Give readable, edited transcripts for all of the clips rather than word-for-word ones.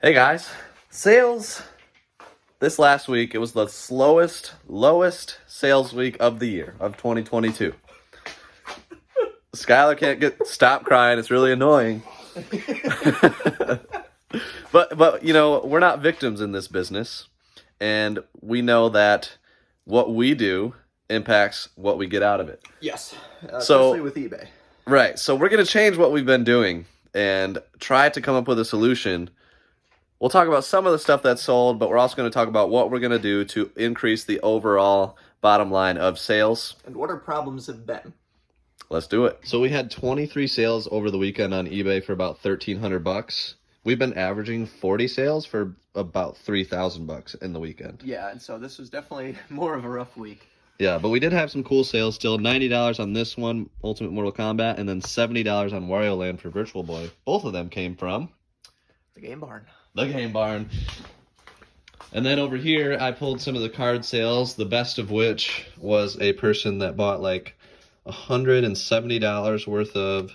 Hey guys, sales this last week, it was the lowest sales week of the year of 2022. Skylar can't stop crying. It's really annoying. But you know, we're not victims in this business, and we know that what we do impacts what we get out of it. Yes, So- especially with eBay. Right. So we're going to change what we've been doing and try to come up with a solution. We'll talk about some of the stuff that's sold, but we're also going to talk about what we're going to do to increase the overall bottom line of sales. And what our problems have been. Let's do it. So we had 23 sales over the weekend on eBay for about $1,300. We've been averaging 40 sales for about $3,000 in the weekend. Yeah, and so this was definitely more of a rough week. Yeah, but we did have some cool sales still. $90 on this one, Ultimate Mortal Kombat, and then $70 on Wario Land for Virtual Boy. Both of them came from The Game Barn. the Game Barn. And then over here, I pulled some of the card sales, the best of which was a person that bought like $170 worth of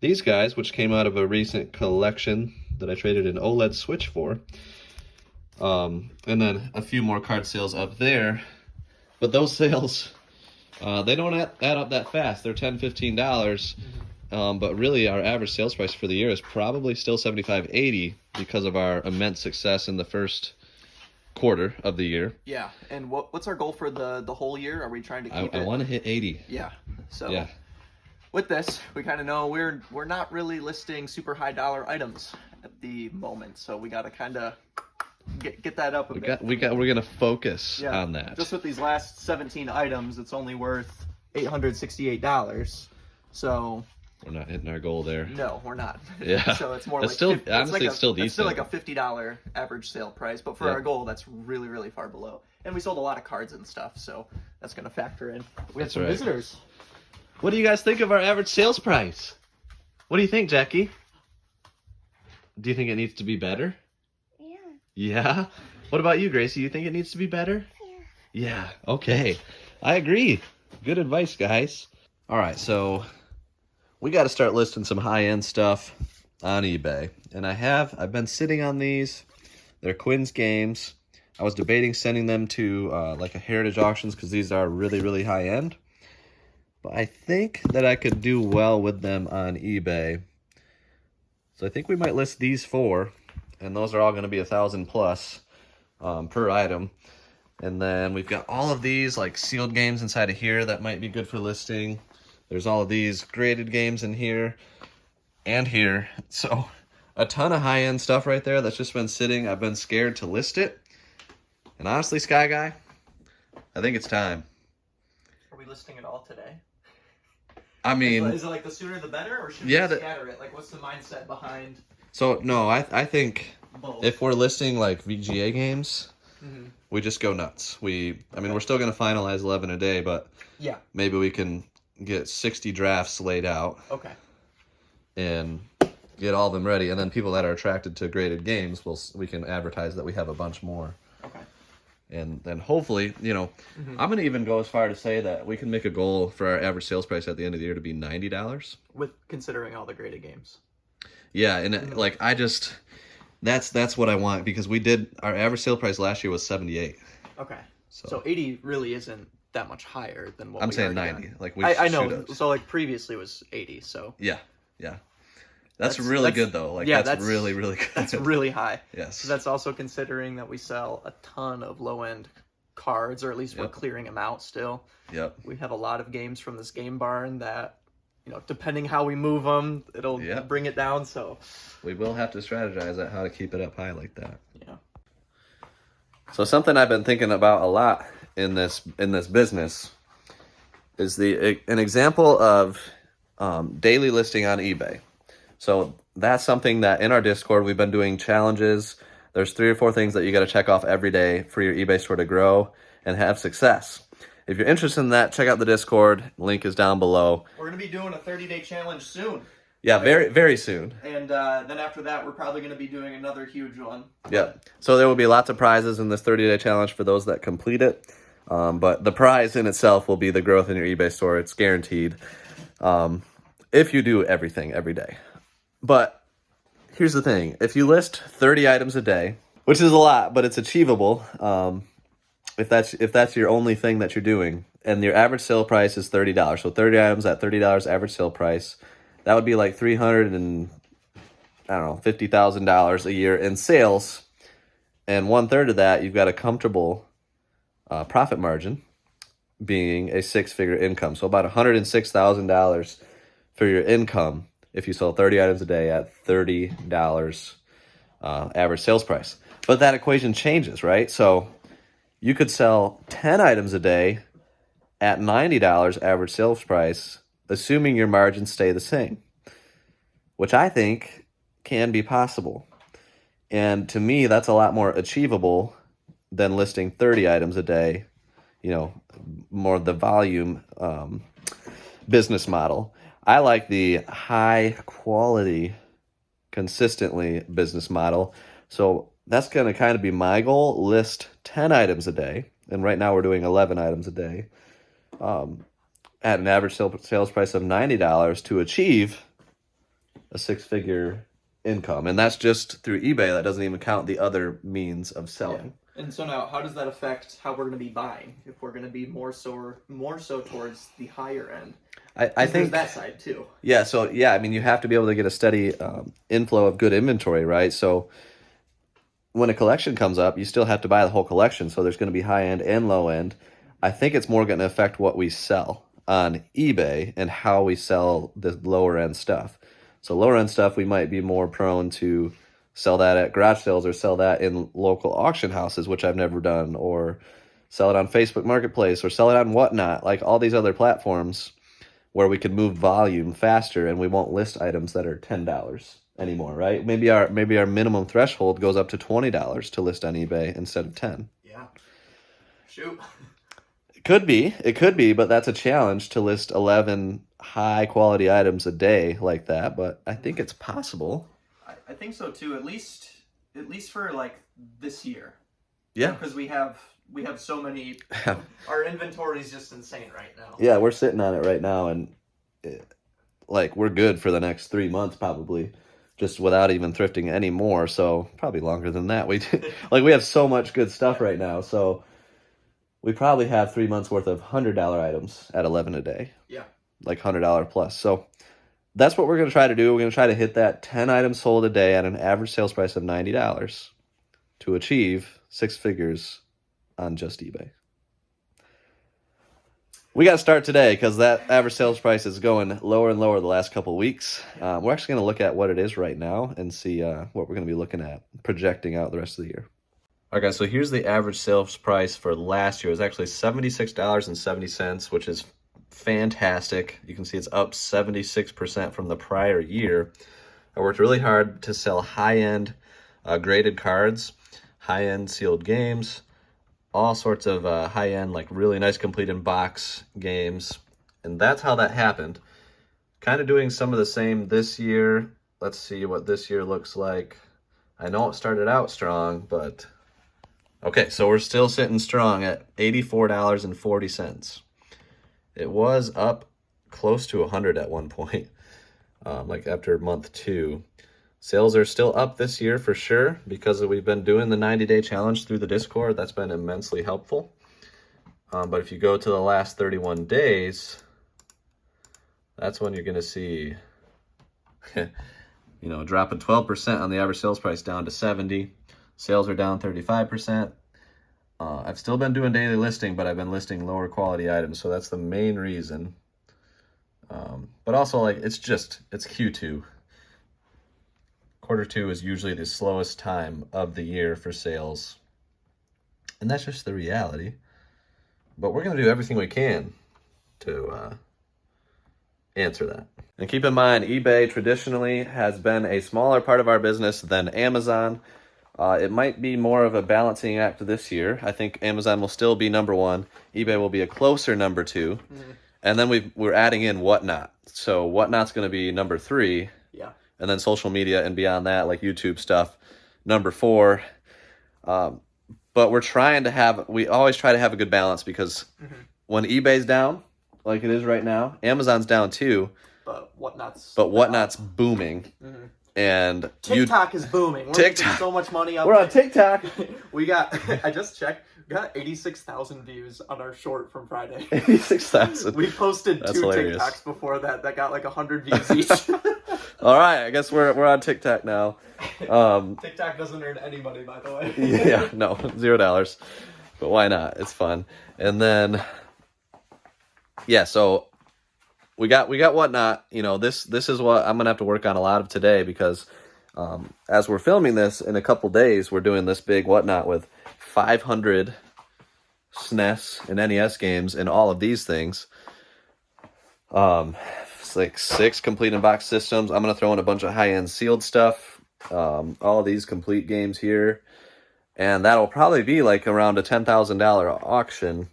these guys, which came out of a recent collection that I traded an OLED Switch for. And then a few more card sales up there. But those sales, they don't add up that fast. They're $10, $15. But really, our average sales price for the year is probably still $75, $80 because of our immense success in the first quarter of the year. Yeah, and what's our goal for the whole year? Are we trying to keep I it? want to hit 80. Yeah, so Yeah. with this, we kind of know we're not really listing super high dollar items at the moment, so we got to kind of get that up a bit. We're gonna focus Yeah, on that. Just with these last 17 items, it's only worth $868. So We're not hitting our goal there. no, we're not. Yeah. So it's more It's like still- fif- honestly, like it's still It's still like decent. a $50 average sale price, but for Yeah. our goal, that's really, really far below. And we sold a lot of cards and stuff, so that's going to factor in. We have That's some right. visitors. What do you guys think of our average sales price? What do you think, Jackie? Do you think it needs to be better? Yeah. Yeah? What about you, Gracie? You think it needs to be better? Yeah. Yeah, okay. I agree. Good advice, guys. All right, so we got to start listing some high-end stuff on eBay. And I've been sitting on these. They're Quinn's games. I was debating sending them to like a Heritage Auctions because these are really, really high-end. But I think that I could do well with them on eBay. So I think we might list these four, and those are all going to be $1,000 plus per item. And then we've got all of these like sealed games inside of here that might be good for listing. There's all of these graded games in here and here. So a ton of high-end stuff right there that's just been sitting. I've been scared to list it. And honestly, Sky Guy, I think it's time. Are we listing it all today? I mean, Is it like the sooner the better, or should Yeah, we scatter it? Like, what's the mindset behind so no, I think both? if we're listing like VGA games, Mhm. we just go nuts. I mean, we're still going to finalize 11 a day, but Yeah. maybe we can get 60 drafts laid out Okay. and get all of them ready. And then people that are attracted to graded games, we can advertise that we have a bunch more. Okay. And then hopefully, you know, I'm going to even go as far to say that we can make a goal for our average sales price at the end of the year to be $90. With considering all the graded games. Yeah, and like that's what I want because our average sale price last year was 78. Okay. So, So 80 really isn't that much higher than what I'm we saying already 90. got. Like we I should know. have. So like previously was 80. So Yeah. That's really good though. Like yeah, that's really, really good. that's really high. Yes. So that's also considering that we sell a ton of low end cards, or at least we're Yep. clearing them out still. Yep. We have a lot of games from this game barn that, you know, depending how we move them, it'll Yep. bring it down. So We will have to strategize at how to keep it up high like that. yeah. So something I've been thinking about a lot in this business is an example of daily listing on eBay. So that's something that in our Discord we've been doing challenges. There's 3 or 4 things that you got to check off every day for your eBay store to grow and have success. If you're interested in that, check out the Discord. Link is down below. We're gonna be doing a 30-day challenge soon, Yeah, very, very soon. and then after that, we're probably gonna be doing another huge one. Yeah. So there will be lots of prizes in this 30-day challenge for those that complete it. But the prize in itself will be the growth in your eBay store. It's guaranteed if you do everything every day. But here's the thing. If you list 30 items a day, which is a lot, but it's achievable, if that's your only thing that you're doing, and your average sale price is $30, so 30 items at $30 average sale price, that would be like $50,000 a year in sales, and 1/3 of that, you've got a comfortable profit margin, being a six-figure income. So about $106,000 for your income if you sell 30 items a day at $30 average sales price. But that equation changes, right? So you could sell 10 items a day at $90 average sales price, assuming your margins stay the same, which I think can be possible. And to me, that's a lot more achievable than listing 30 items a day, more the volume business model. I like the high quality, consistently business model. So that's going to kind of be my goal. List 10 items a day. And right now we're doing 11 items a day at an average sales price of $90 to achieve a six-figure income. And that's just through eBay. That doesn't even count the other means of selling. Yeah. And so now, how does that affect how we're going to be buying? If we're going to be more so towards the higher end, I think there's that side too. Yeah. So I mean, you have to be able to get a steady inflow of good inventory, right? So when a collection comes up, you still have to buy the whole collection. So there's going to be high end and low end. I think it's more going to affect what we sell on eBay and how we sell the lower end stuff. So lower end stuff, we might be more prone to sell that at garage sales or sell that in local auction houses, which I've never done, or sell it on Facebook Marketplace or sell it on Whatnot, like all these other platforms where we can move volume faster and we won't list items that are $10 anymore, right? Maybe our minimum threshold goes up to $20 to list on eBay instead of 10. Yeah. Shoot. It could be, but that's a challenge to list 11 high quality items a day like that, but I think it's possible. I think so too, at least for like this year. Yeah. Because we have so many, our inventory is just insane right now. Yeah, we're sitting on it right now, and we're good for the next 3 months probably, just without even thrifting anymore. So probably longer than that. We have so much good stuff right now. So we probably have 3 months worth of $100 items at 11 a day. Yeah. Like $100 plus. So that's what we're going to try to do. We're going to try to hit that 10 items sold a day at an average sales price of $90 to achieve six figures on just eBay. We got to start today because that average sales price is going lower and lower the last couple of weeks. We're actually going to look at what it is right now and see what we're going to be looking at projecting out the rest of the year. All right, guys, so here's the average sales price for last year. It was actually $76.70, which is fantastic. You can see it's up 76% from the prior year. I worked really hard to sell high-end graded cards, high-end sealed games, all sorts of high-end, like really nice complete in box games. And that's how that happened. Kind of doing some of the same this year. Let's see what this year looks like. I know it started out strong, but okay, so we're still sitting strong at $84.40. It was up close to 100 at one point, like after month 2. Sales are still up this year for sure because we've been doing the 90-day challenge through the Discord. That's been immensely helpful. But if you go to the last 31 days, that's when you're going to see, dropping 12% on the average sales price down to 70. Sales are down 35%. I've still been doing daily listing, but I've been listing lower quality items, so that's the main reason. But also, it's Q2. Quarter 2 is usually the slowest time of the year for sales, and that's just the reality. But we're going to do everything we can to answer that. And keep in mind, eBay traditionally has been a smaller part of our business than Amazon. It might be more of a balancing act this year. I think Amazon will still be number 1. eBay will be a closer number 2. Mm-hmm. And then we're adding in Whatnot. So Whatnot's going to be number 3. Yeah. And then social media and beyond that, like YouTube stuff, number 4. But we always try to have a good balance because when eBay's down, like it is right now, Amazon's down too. But Whatnot's booming. Mm-hmm. And TikTok is booming. We're making so much money up. We're on TikTok. We got, I just checked, we got 86,000 views on our short from Friday. 86,000. We posted That's 2 hilarious. TikToks before that got like 100 views each. All right, I guess we're on TikTok now. TikTok doesn't earn any money, by the way. Yeah, no, $0. But why not? It's fun. And then, yeah, so we got Whatnot. You know, this is what I'm gonna have to work on a lot of today, because as we're filming this in a couple days, we're doing this big Whatnot with 500 SNES and NES games and all of these things. It's like 6 complete in box systems. I'm gonna throw in a bunch of high-end sealed stuff. All of these complete games here, and that'll probably be like around a $10,000 auction.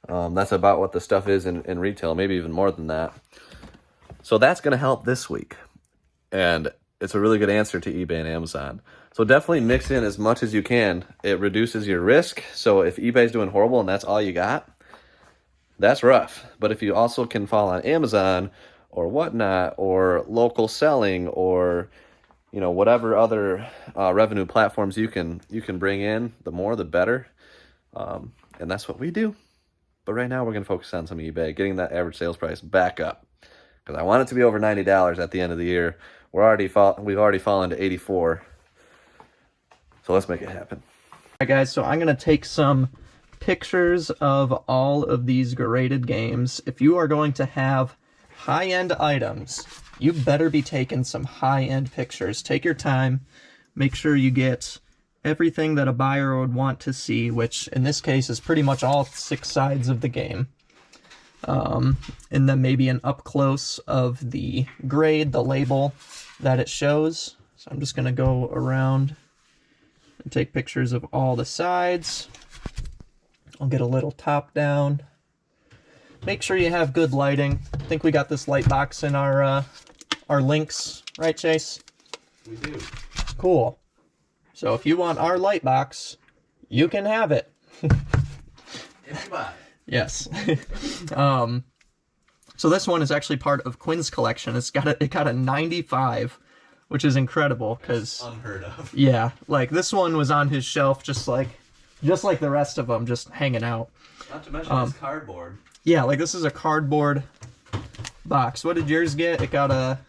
That's about what the stuff is in retail, maybe even more than that. So that's gonna help this week, and it's a really good answer to eBay and Amazon. So definitely mix in as much as you can. It reduces your risk. So if eBay's doing horrible and that's all you got, that's rough. But if you also can fall on Amazon or Whatnot or local selling or, you know, whatever other revenue platforms you can bring in, the more the better. And that's what we do. But right now we're going to focus on some eBay, getting that average sales price back up, because I want it to be over $90 at the end of the year. We've already fallen to 84. So let's make it happen. All right, guys, so I'm going to take some pictures of all of these graded games. If you are going to have high-end items, you better be taking some high-end pictures. Take your time. Make sure you get everything that a buyer would want to see, which in this case is pretty much all 6 sides of the game. And then maybe an up-close of the grade, the label that it shows. So I'm just going to go around and take pictures of all the sides. I'll get a little top down. Make sure you have good lighting. I think we got this light box in our links, right, Chase? We do. Cool. So if you want our light box, you can have it. If you buy. Yes. So this one is actually part of Quinn's collection. It got a 95, which is incredible because unheard of. Yeah, like this one was on his shelf just like the rest of them, just hanging out. Not to mention it's cardboard. Yeah, like this is a cardboard box. What did yours get? It got a...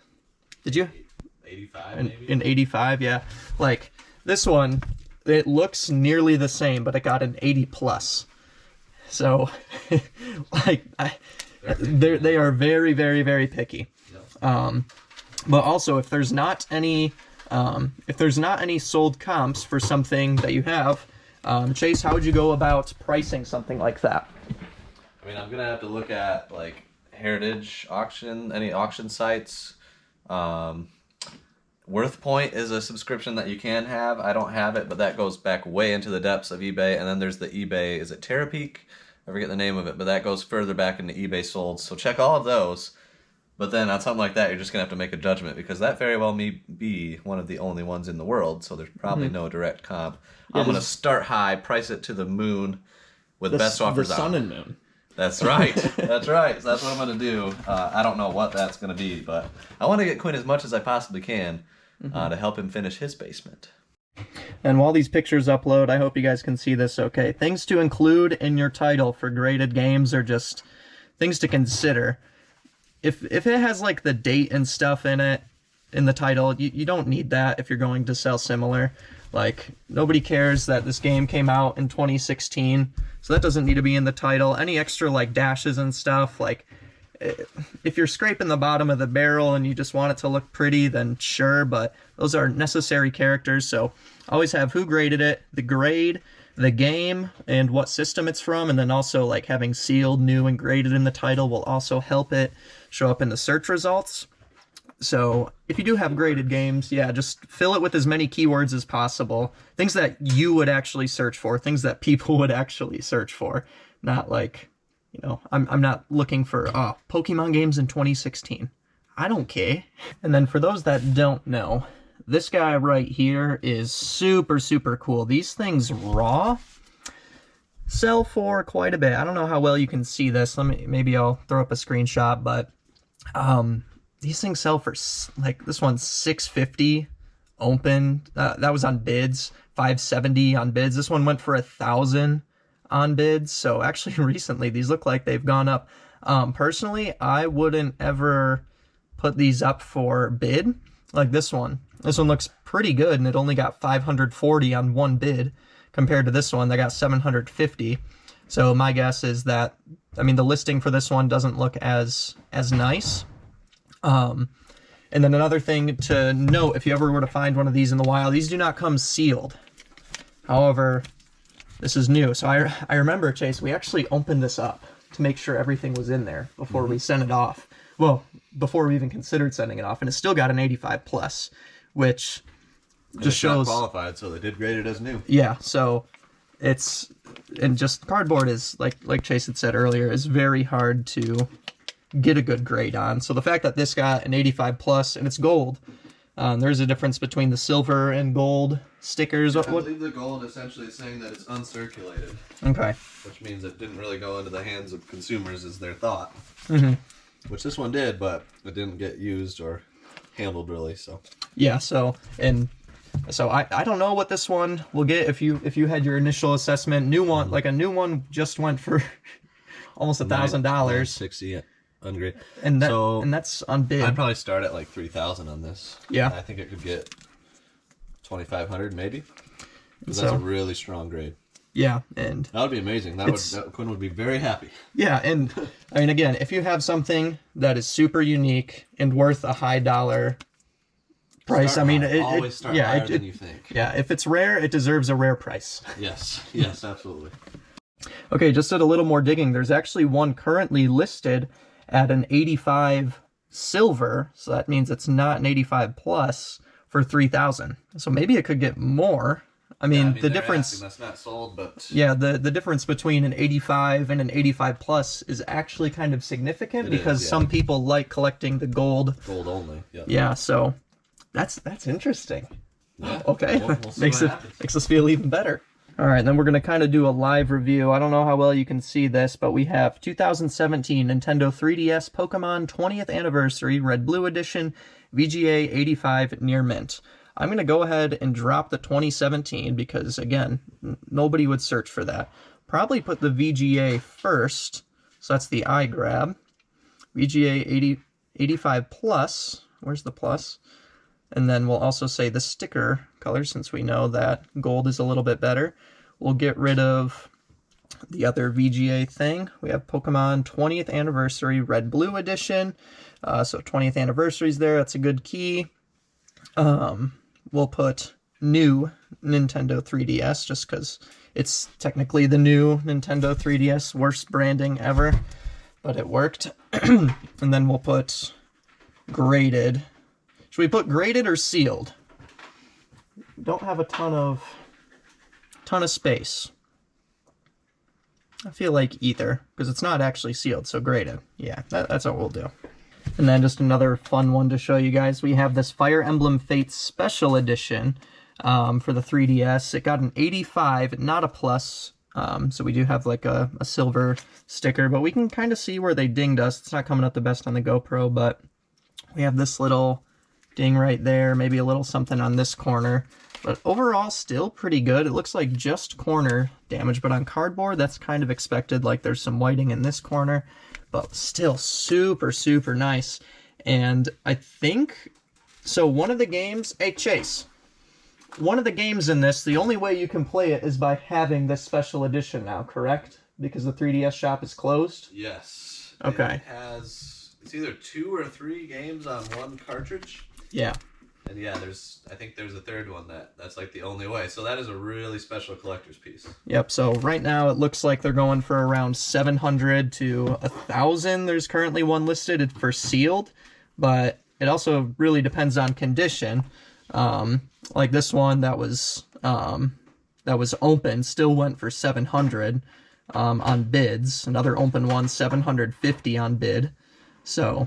Did you? 85 maybe? An 85, yeah. Like this one, it looks nearly the same, but it got an 80 plus. So, like, they are very, very, very picky. Yep. But also, if there's not any sold comps for something that you have, Chase, how would you go about pricing something like that? I mean, I'm gonna have to look at like Heritage Auction, any auction sites. WorthPoint is a subscription that you can have. I don't have it, but that goes back way into the depths of eBay. And then there's the eBay, is it Catrp? I forget the name of it, but that goes further back into eBay sold. So check all of those. But then on something like that, you're just going to have to make a judgment, because that very well may be one of the only ones in the world. So there's probably no direct comp. Yeah, I'm going to start high, price it to the moon with best offers out. The sun and moon. That's right. That's right. So that's what I'm going to do. I don't know what that's going to be, but I want to get Quinn as much as I possibly can to help him finish his basement. And while these pictures upload, I hope you guys can see this okay. Things to include in your title for graded games are just things to consider. If it has like the date and stuff in it, in the title, you don't need that if you're going to sell similar. Like, nobody cares that this game came out in 2016, so that doesn't need to be in the title. Any extra like dashes and stuff, like if you're scraping the bottom of the barrel and you just want it to look pretty, then sure, but those are necessary characters. So always have who graded it, the grade, the game, and what system it's from, and then also like having sealed, new, and graded in the title will also help it show up in the search results. So if you do have graded games, yeah, just fill it with as many keywords as possible. Things that you would actually search for, things that people would actually search for, not like... You know, I'm not looking for Pokemon games in 2016. I don't care. And then for those that don't know, this guy right here is super, super cool. These things raw sell for quite a bit. I don't know how well you can see this. Maybe I'll throw up a screenshot, but these things sell for like this one's $650 open. That was on bids. $570 on bids. This one went for $1,000 on bids. So actually, recently these look like they've gone up. Personally, I wouldn't ever put these up for bid like this one. This one looks pretty good, and it only got 540 on one bid compared to this one that got 750. So my guess is that, I mean, the listing for this one doesn't look as nice. And then another thing to note, if you ever were to find one of these in the wild, these do not come sealed. However, this is new. So I remember, Chase, we actually opened this up to make sure everything was in there before we sent it off. Well, before we even considered sending it off, and it still got an 85 plus, which just shows qualified, so they did grade it as new. Yeah, so it's, and just cardboard is like Chase had said earlier, is very hard to get a good grade on. So the fact that this got an 85 plus and it's gold, there's a difference between the silver and gold stickers. I believe the gold essentially is saying that it's uncirculated. Okay. Which means it didn't really go into the hands of consumers as their thought. Mm-hmm. Which this one did, but it didn't get used or handled really. So yeah. So I don't know what this one will get if you had your initial assessment. New one, like a new one, just went for almost $1,000. $960 ungraded. And that's on bid. I'd probably start at like 3,000 on this. Yeah. I think it could get 2,500 maybe. Because that's a really strong grade. Yeah, and that would be amazing. Quinn would be very happy. Yeah, and I mean, again, if you have something that is super unique and worth a high dollar price, start I mean, always start higher than you think. Yeah, if it's rare, it deserves a rare price. Yes, absolutely. Okay, just did a little more digging. There's actually one currently listed at an 85 silver, so that means it's not an 85 plus for 3,000. So maybe it could get more. I mean, the difference. That's not sold, but yeah, the difference between an 85 and an 85 plus is actually kind of significant because some people like collecting the gold. Gold only. Yeah. Yeah, so that's interesting. Yeah. Okay, We'll makes us feel even better. All right, then we're gonna kind of do a live review. I don't know how well you can see this, but we have 2017 Nintendo 3DS Pokemon 20th Anniversary Red Blue Edition VGA 85 Near Mint. I'm going to go ahead and drop the 2017 because, again, nobody would search for that. Probably put the VGA first, so that's the eye grab. VGA 85 plus, where's the plus? And then we'll also say the sticker color, since we know that gold is a little bit better. We'll get rid of the other VGA thing. We have Pokemon 20th Anniversary Red Blue Edition. So 20th Anniversary's there, that's a good key. We'll put new Nintendo 3DS just because it's technically the new Nintendo 3DS, worst branding ever, but it worked. And then we'll put graded. Should we put graded or sealed? Don't have a ton of space. I feel like either, because it's not actually sealed, so graded. Yeah, that's what we'll do. And then just another fun one to show you guys. We have this Fire Emblem Fates Special Edition for the 3DS. It got an 85, not a plus. So we do have like a silver sticker, but we can kind of see where they dinged us. It's not coming up the best on the GoPro, but we have this little ding right there, maybe a little something on this corner. But overall, still pretty good. It looks like just corner damage, but on cardboard, that's kind of expected. Like there's some whiting in this corner. But still super, super nice. And I think, so one of the games, hey Chase, one of the games in this, the only way you can play it is by having this special edition now, correct? Because the 3DS shop is closed? Yes. Okay. It's either 2 or 3 games on one cartridge. Yeah. And yeah, I think there's a third one that's like the only way. So that is a really special collector's piece. Yep, so right now it looks like they're going for around 700 to 1,000. There's currently one listed for sealed, but it also really depends on condition. Like this one that was open still went for 700 on bids. Another open one, 750 on bid. So,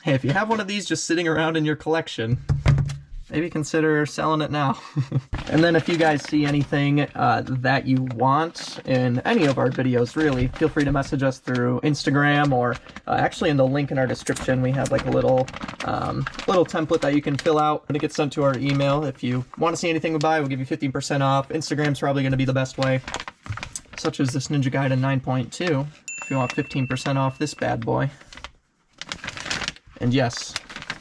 hey, if you have one of these just sitting around in your collection, maybe consider selling it now. And then if you guys see anything that you want in any of our videos, really, feel free to message us through Instagram, or actually in the link in our description, we have like a little template that you can fill out and it gets sent to our email. If you want to see anything we buy, we'll give you 15% off. Instagram's probably going to be the best way, such as this Ninja Gaiden 9.2, if you want 15% off this bad boy. And yes,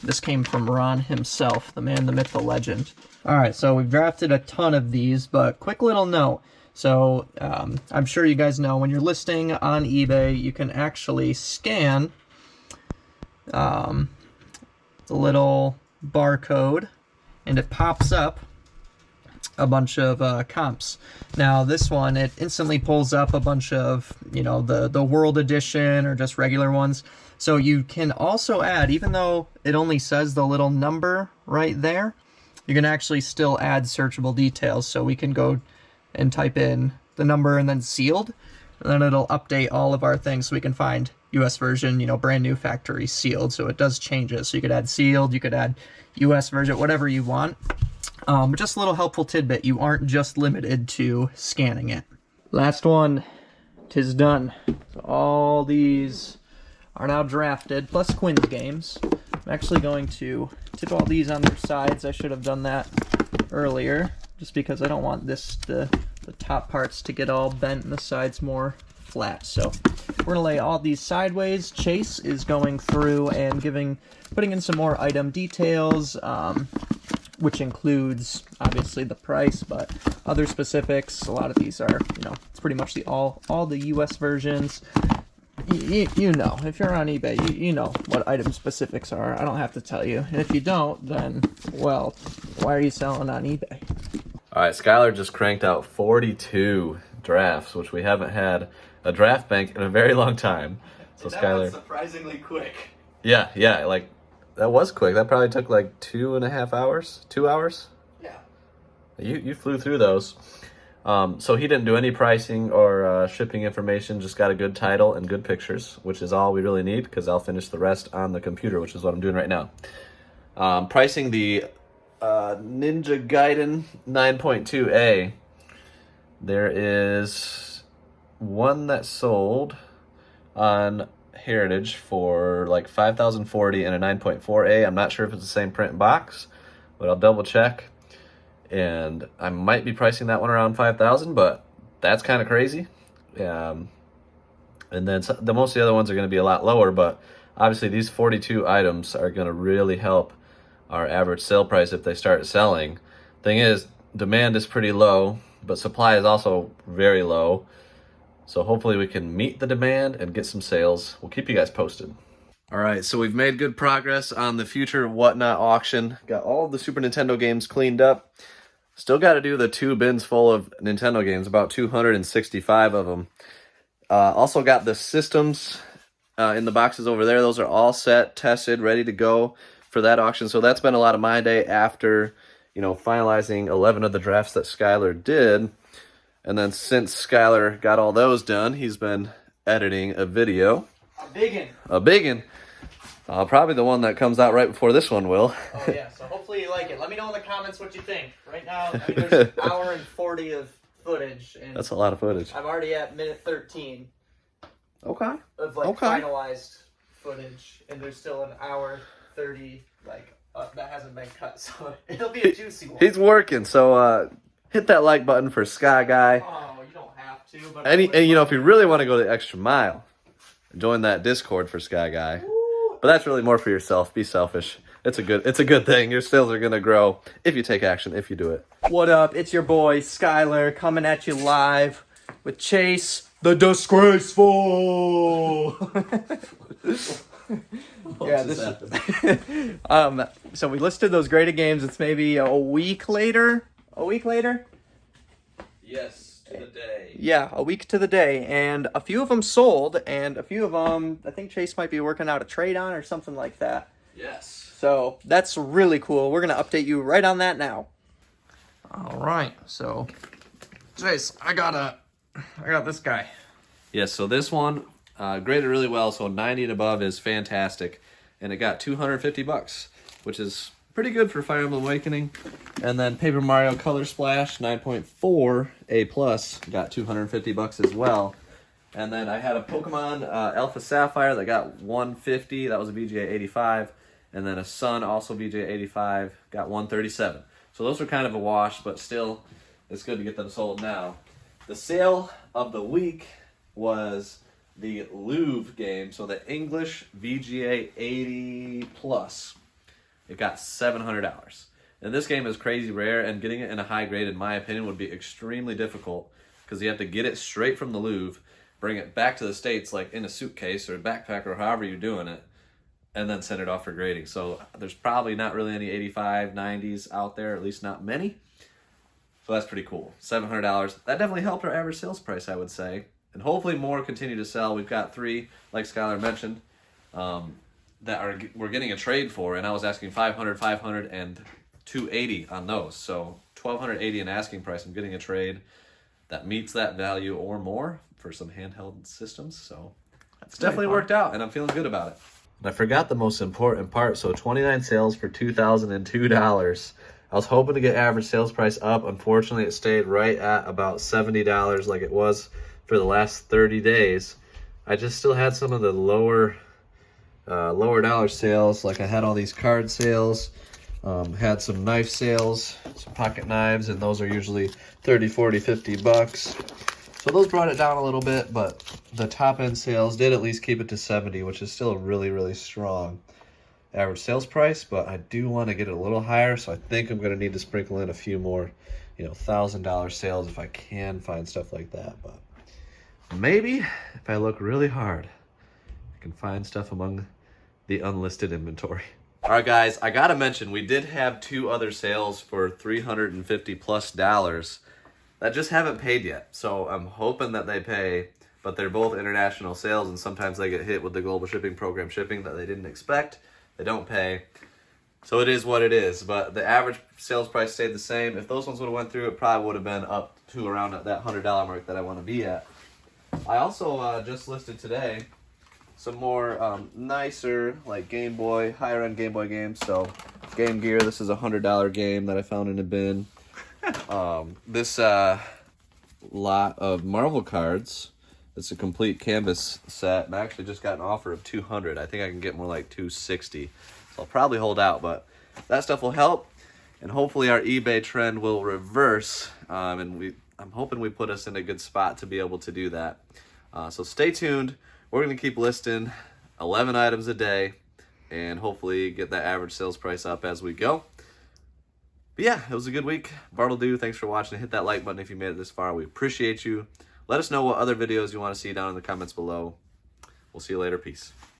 this came from Ron himself, the man, the myth, the legend. All right, so we've drafted a ton of these, but quick little note. So I'm sure you guys know when you're listing on eBay, you can actually scan the little barcode, and it pops up a bunch of comps. Now this one, it instantly pulls up a bunch of, you know, the World Edition or just regular ones. So you can also add, even though it only says the little number right there, you can actually still add searchable details. So we can go and type in the number and then sealed, and then it'll update all of our things. So we can find US version, you know, brand new factory sealed. So it does changes. So you could add sealed, you could add US version, whatever you want. But just a little helpful tidbit, you aren't just limited to scanning it. Last one, 'tis done. So all these are now drafted, plus Quinn's games. I'm actually going to tip all these on their sides. I should have done that earlier, just because I don't want the top parts to get all bent and the sides more flat. So we're gonna lay all these sideways. Chase is going through and putting in some more item details, which includes obviously the price, but other specifics. A lot of these are, you know, it's pretty much all the US versions. You know, if you're on eBay, you know what item specifics are. I don't have to tell you. And if you don't, then, well, why are you selling on eBay? All right, Skylar just cranked out 42 drafts, which we haven't had a draft bank in a very long time. So that Skylar, was surprisingly quick. Yeah, like that was quick. That probably took like 2.5 hours, 2 hours. Yeah. You flew through those. So he didn't do any pricing or shipping information, just got a good title and good pictures, which is all we really need, because I'll finish the rest on the computer, which is what I'm doing right now. Pricing the Ninja Gaiden 9.2A, there is one that sold on Heritage for like 5,040 and a 9.4A. I'm not sure if it's the same print and box, but I'll double check. And I might be pricing that one around 5,000, but that's kind of crazy. And then most of the other ones are going to be a lot lower, but obviously these 42 items are going to really help our average sale price if they start selling. Thing is, demand is pretty low, but supply is also very low. So hopefully we can meet the demand and get some sales. We'll keep you guys posted. All right, so we've made good progress on the Future Whatnot auction. Got all of the Super Nintendo games cleaned up. Still got to do the 2 bins full of Nintendo games, about 265 of them. Also got the systems in the boxes over there. Those are all set, tested, ready to go for that auction. So that's been a lot of my day after, you know, finalizing 11 of the drafts that Skylar did. And then since Skylar got all those done, he's been editing a video. A biggin'. Probably the one that comes out right before this one will. Oh yeah, so hopefully you like it. Let me know in the comments what you think. Right now, I mean, there's an hour and 40 of footage. And that's a lot of footage. I'm already at minute 13. Okay. Of like finalized footage, and there's still an hour 30 like that hasn't been cut, so it'll be a juicy one. He's working, so hit that like button for Sky Guy. Oh, you don't have to, but and you know, if you really want to go the extra mile, join that Discord for Sky Guy. Ooh. But that's really more for yourself. Be selfish. It's a good thing. Your sales are gonna grow if you take action, if you do it. What up? It's your boy Skylar coming at you live with Chase the Disgraceful. Yeah, this is, so we listed those graded games. It's maybe a week later. Yes, to the day. Yeah, a week to the day, and a few of them sold, and a few of them I think Chase might be working out a trade on or something like that. Yes. So that's really cool. We're gonna update you right on that now. All right, so Chase, I got this guy. Yes, so this one graded really well. So 90 and above is fantastic, and it got $250, which is pretty good for Fire Emblem Awakening. And then Paper Mario Color Splash 9.4 A+, got 250 bucks as well. And then I had a Pokemon Alpha Sapphire that got 150, that was a VGA 85. And then a Sun, also VGA 85, got 137. So those were kind of a wash, but still, it's good to get them sold now. The sale of the week was the Louvre game, so the English VGA 80 plus. It got $700. And this game is crazy rare, and getting it in a high grade, in my opinion, would be extremely difficult because you have to get it straight from the Louvre, bring it back to the States like in a suitcase or a backpack or however you're doing it, and then send it off for grading. So there's probably not really any 85, 90s out there, at least not many. So that's pretty cool. $700. That definitely helped our average sales price, I would say. And hopefully more continue to sell. We've got 3, like Skylar mentioned, that we're getting a trade for, and I was asking 500, 500, and 280 on those. So 1,280 in asking price. I'm getting a trade that meets that value or more for some handheld systems. So it's definitely worked out, and I'm feeling good about it. And I forgot the most important part. So 29 sales for $2,002. I was hoping to get average sales price up. Unfortunately, it stayed right at about $70 like it was for the last 30 days. I just still had some of the lower dollar sales. Like I had all these card sales, had some knife sales, some pocket knives, and those are usually 30, 40, 50 bucks. So those brought it down a little bit, but the top end sales did at least keep it to 70, which is still a really, really strong average sales price, but I do want to get it a little higher, so I think I'm going to need to sprinkle in a few more, $1,000 sales if I can find stuff like that. But maybe if I look really hard, I can find stuff among the unlisted inventory. All right, guys, I got to mention, we did have 2 other sales for $350+ that just haven't paid yet. So I'm hoping that they pay, but they're both international sales, and sometimes they get hit with the global shipping program shipping that they didn't expect. They don't pay. So it is what it is. But the average sales price stayed the same. If those ones would have went through, it probably would have been up to around that $100 mark that I want to be at. I also just listed today some more nicer, like Game Boy, higher end Game Boy games. So Game Gear, this is a $100 game that I found in a bin. This lot of Marvel cards. It's a complete canvas set, and I actually just got an offer of $200. I think I can get more like $260. So I'll probably hold out, but that stuff will help, and hopefully our eBay trend will reverse. And I'm hoping we put us in a good spot to be able to do that. So stay tuned. We're going to keep listing 11 items a day, and hopefully get that average sales price up as we go. But yeah, it was a good week. Bartle do. Thanks for watching. Hit that like button if you made it this far. We appreciate you. Let us know what other videos you want to see down in the comments below. We'll see you later. Peace.